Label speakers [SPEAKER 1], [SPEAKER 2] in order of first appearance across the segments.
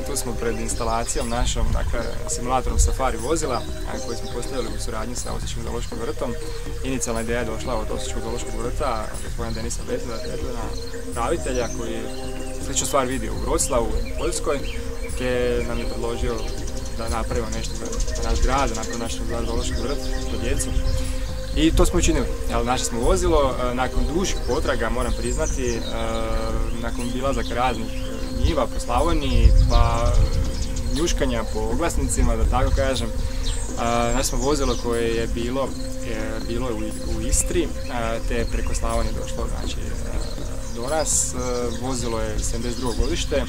[SPEAKER 1] tu smo pred instalacijom našom, dakle, simulatorom safari vozila koji smo postavili u suradnji sa Osječkim zoološkim vrtom. Inicijalna ideja je došla od Osječkog zoološkog vrta, gospodina Denisa Vedlena, pravitelja, koji sličnu stvar vidio u Wroclawu, u Poljskoj, gdje nam je predložio da napravimo nešto za naš grad, da napravimo naš zoološki vrt za djecu. I to smo učinili. Našli smo vozilo, nakon dužih potraga, moram priznati, nakon bilazaka raznih njiva po Slavoniji, pa njuškanja po oglasnicima, da tako kažem, našli smo vozilo koje je bilo u Istri, te je preko Slavonije došlo do nas. Vozilo je 72. godište,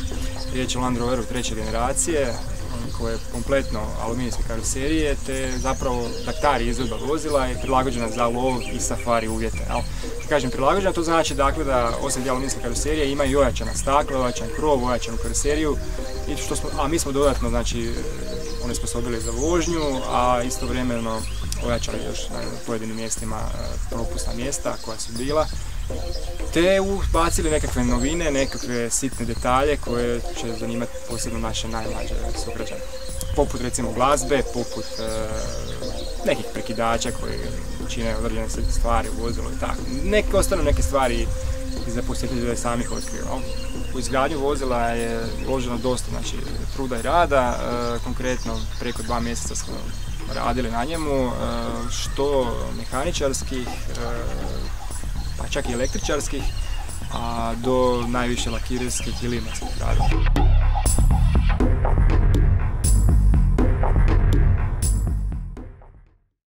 [SPEAKER 1] riječ je o Land Roveru treće generacije, koje je kompletno aluminijske karoserije, te zapravo daktari izvedba vozila je prilagođena za lov i safari uvjete. Kažem prilagođena, to znači dakle da osim aluminijske karoserije ima i ojačana stakla, ojačan krov, ojačanu karoseriju, a mi smo dodatno znači onesposobili za vožnju, a istovremeno ojačali još na pojedinim mjestima propusna mjesta koja su bila, te ubacili nekakve novine, nekakve sitne detalje koje će zanimati posebno naše najmlađe sugrađane. Poput recimo glazbe, poput nekih prekidača koji čine određene stvari u vozilu i tako. Ostanu neke stvari i za posjetitelje samih otkriju. U izgradnju vozila je uloženo dosta truda i rada, konkretno preko 2 mjeseca smo radili na njemu, što mehaničarskih, pa čak i električarskih, a do najviše lakirskih i limarskih radova.